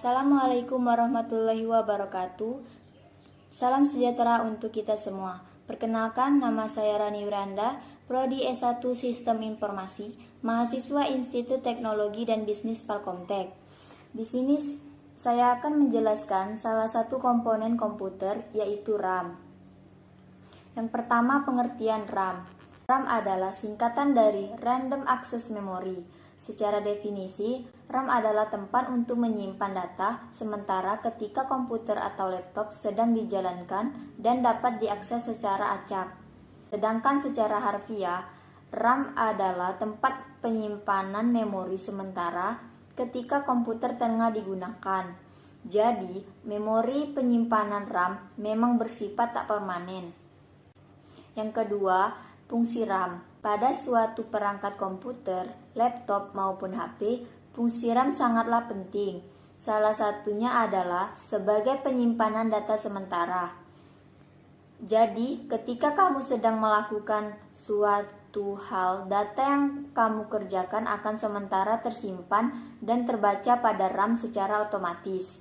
Assalamualaikum warahmatullahi wabarakatuh. Salam sejahtera untuk kita semua. Perkenalkan, nama saya Rani Wiranda, Prodi S1 Sistem Informasi, mahasiswa Institut Teknologi dan Bisnis Palkomtek. Di sini saya akan menjelaskan salah satu komponen komputer, yaitu RAM. Yang pertama, pengertian RAM. RAM adalah singkatan dari Random Access Memory. Secara definisi, RAM adalah tempat untuk menyimpan data sementara ketika komputer atau laptop sedang dijalankan dan dapat diakses secara acak. Sedangkan secara harfiah, RAM adalah tempat penyimpanan memori sementara ketika komputer tengah digunakan. Jadi, memori penyimpanan RAM memang bersifat tak permanen. Yang kedua, fungsi RAM. Pada suatu perangkat komputer, laptop maupun HP, fungsi RAM sangatlah penting. Salah satunya adalah sebagai penyimpanan data sementara. Jadi, ketika kamu sedang melakukan suatu hal, data yang kamu kerjakan akan sementara tersimpan dan terbaca pada RAM secara otomatis.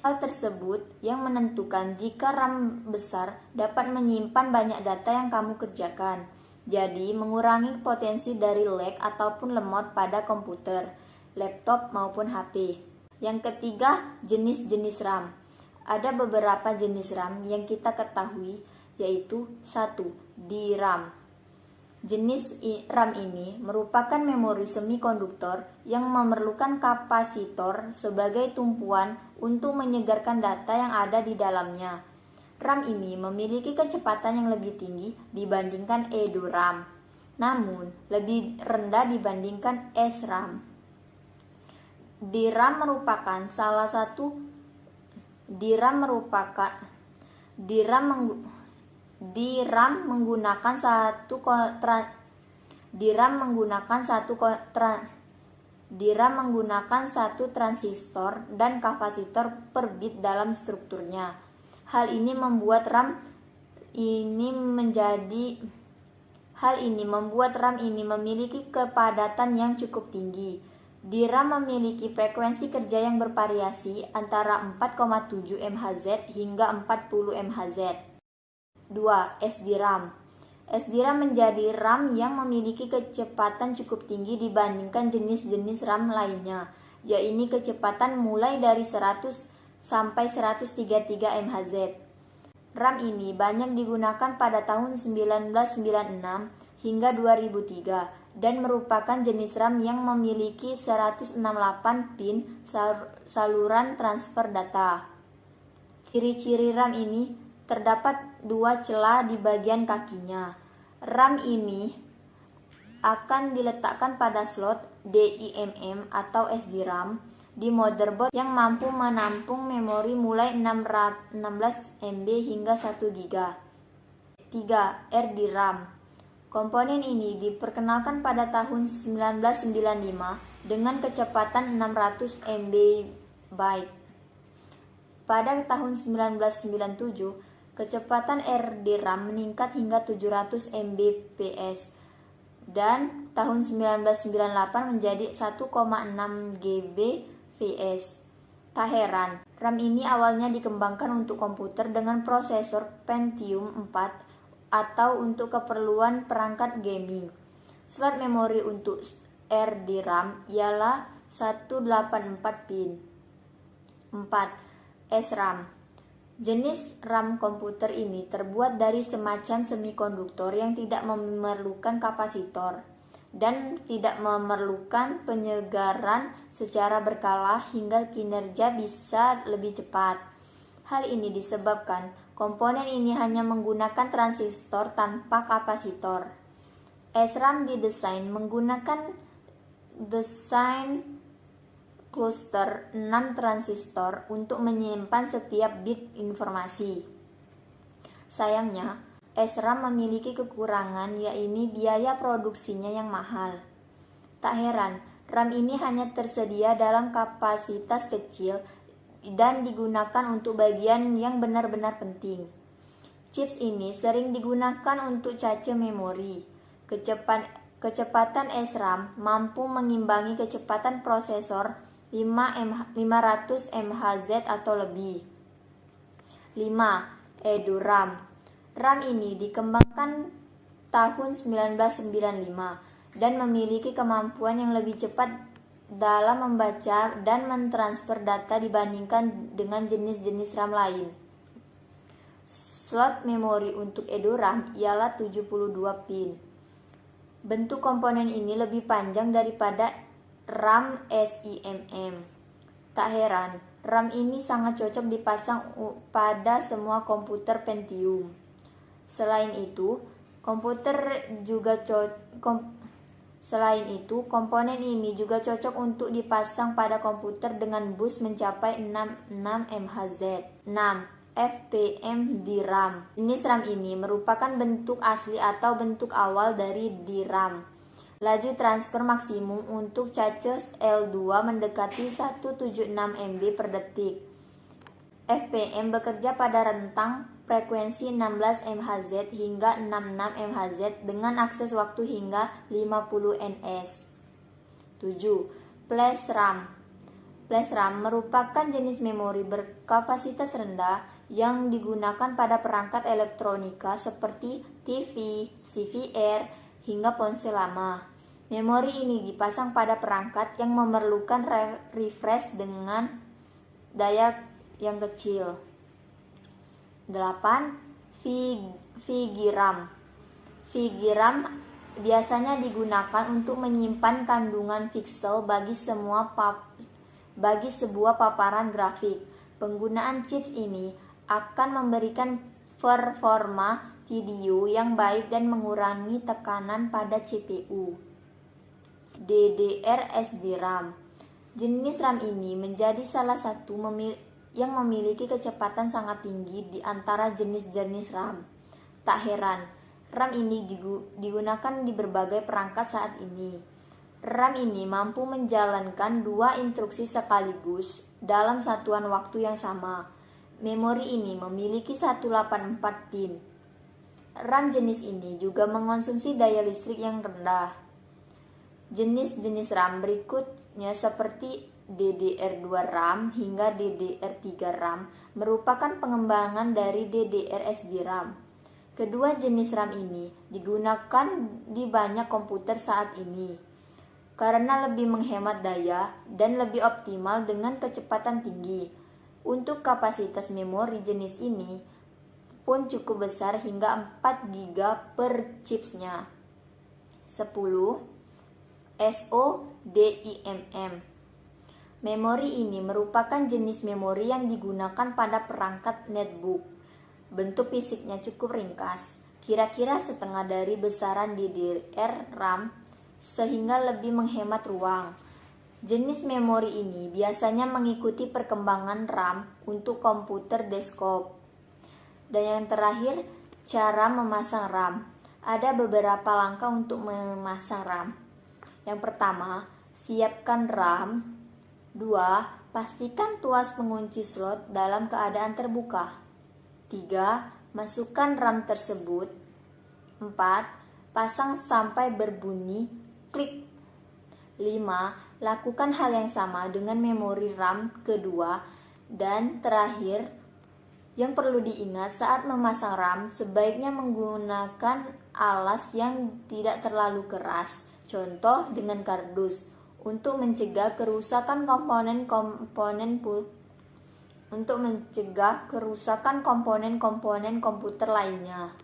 Hal tersebut yang menentukan jika RAM besar dapat menyimpan banyak data yang kamu kerjakan. Jadi, mengurangi potensi dari lag ataupun lemot pada komputer, laptop maupun HP. Yang ketiga, jenis-jenis RAM. Ada beberapa jenis RAM yang kita ketahui, yaitu 1. DRAM. Jenis RAM ini merupakan memori semikonduktor yang memerlukan kapasitor sebagai tumpuan untuk menyegarkan data yang ada di dalamnya. RAM ini memiliki kecepatan yang lebih tinggi dibandingkan EDRAM, namun lebih rendah dibandingkan SRAM. DRAM menggunakan satu transistor dan kapasitor per bit dalam strukturnya. Hal ini membuat RAM ini memiliki kepadatan yang cukup tinggi. DRAM memiliki frekuensi kerja yang bervariasi antara 4,7 MHz hingga 40 MHz. 2. SDRAM. SDRAM menjadi RAM yang memiliki kecepatan cukup tinggi dibandingkan jenis-jenis RAM lainnya, yaitu kecepatan mulai dari 100 sampai 133 MHz. RAM ini banyak digunakan pada tahun 1996 hingga 2003 dan merupakan jenis RAM yang memiliki 168 pin saluran transfer data. Ciri-ciri RAM ini terdapat 2 celah di bagian kakinya. RAM ini akan diletakkan pada slot DIMM atau SDRAM di motherboard yang mampu menampung memori mulai 16 MB hingga 1 GB. 3. RDRAM. Komponen ini diperkenalkan pada tahun 1995 dengan kecepatan 600 MB. Pada tahun 1997, kecepatan RDRAM meningkat hingga 700 Mbps dan tahun 1998 menjadi 1,6 GB. Tak heran, RAM ini awalnya dikembangkan untuk komputer dengan prosesor Pentium 4 atau untuk keperluan perangkat gaming. Slot memori untuk RDRAM ialah 184 pin. 4. SRAM. Jenis RAM komputer ini terbuat dari semacam semikonduktor yang tidak memerlukan kapasitor dan tidak memerlukan penyegaran secara berkala hingga kinerja bisa lebih cepat. Hal ini disebabkan komponen ini hanya menggunakan transistor tanpa kapasitor. SRAM didesain menggunakan desain cluster 6 transistor untuk menyimpan setiap bit informasi. Sayangnya, SRAM memiliki kekurangan, yaitu biaya produksinya yang mahal. Tak heran, RAM ini hanya tersedia dalam kapasitas kecil dan digunakan untuk bagian yang benar-benar penting. Chips ini sering digunakan untuk cache memori. Kecepatan SRAM mampu mengimbangi kecepatan prosesor 500 MHz atau lebih. 5. EduRAM. RAM ini dikembangkan tahun 1995 dan memiliki kemampuan yang lebih cepat dalam membaca dan mentransfer data dibandingkan dengan jenis-jenis RAM lain. Slot memori untuk EduRAM ialah 72 pin. Bentuk komponen ini lebih panjang daripada RAM SIMM. Tak heran, RAM ini sangat cocok dipasang pada semua komputer Pentium. Selain itu, komponen ini juga cocok untuk dipasang pada komputer dengan bus mencapai 66 MHz. 6. FPM DRAM. Jenis RAM ini merupakan bentuk asli atau bentuk awal dari DRAM. Laju transfer maksimum untuk cache L2 mendekati 176 MB per detik. FPM bekerja pada rentang frekuensi 16 MHz hingga 66 MHz dengan akses waktu hingga 50 ns. 7. Flash RAM. Flash RAM merupakan jenis memori berkapasitas rendah yang digunakan pada perangkat elektronika seperti TV, CVR, hingga ponsel lama. Memori ini dipasang pada perangkat yang memerlukan refresh dengan daya yang kecil. 8. VGRAM. VGRAM biasanya digunakan untuk menyimpan kandungan piksel bagi sebuah paparan grafik. Penggunaan chips ini akan memberikan performa video yang baik dan mengurangi tekanan pada CPU. DDR/SDRAM. Jenis RAM ini menjadi salah satu yang memiliki kecepatan sangat tinggi di antara jenis-jenis RAM. Tak heran, RAM ini digunakan di berbagai perangkat saat ini. RAM ini mampu menjalankan 2 instruksi sekaligus dalam satuan waktu yang sama. Memori ini memiliki 184 pin. RAM jenis ini juga mengonsumsi daya listrik yang rendah. Jenis-jenis RAM berikutnya seperti DDR2 RAM hingga DDR3 RAM merupakan pengembangan dari DDR/SD RAM. Kedua jenis RAM ini digunakan di banyak komputer saat ini karena lebih menghemat daya dan lebih optimal dengan kecepatan tinggi. Untuk kapasitas memori jenis ini pun cukup besar hingga 4 GB per chipsnya. 10. SODIMM. Memori ini merupakan jenis memori yang digunakan pada perangkat netbook. Bentuk fisiknya cukup ringkas, kira-kira setengah dari besaran DDR RAM sehingga lebih menghemat ruang. Jenis memori ini biasanya mengikuti perkembangan RAM untuk komputer desktop. Dan yang terakhir, cara memasang RAM. Ada beberapa langkah untuk memasang RAM. Yang pertama, siapkan RAM. 2. Pastikan tuas pengunci slot dalam keadaan terbuka. 3. Masukkan RAM tersebut. 4. Pasang sampai berbunyi klik. 5. Lakukan hal yang sama dengan memori RAM kedua. Dan terakhir, yang perlu diingat saat memasang RAM, sebaiknya menggunakan alas yang tidak terlalu keras, contoh dengan kardus, untuk mencegah kerusakan komponen komputer lainnya.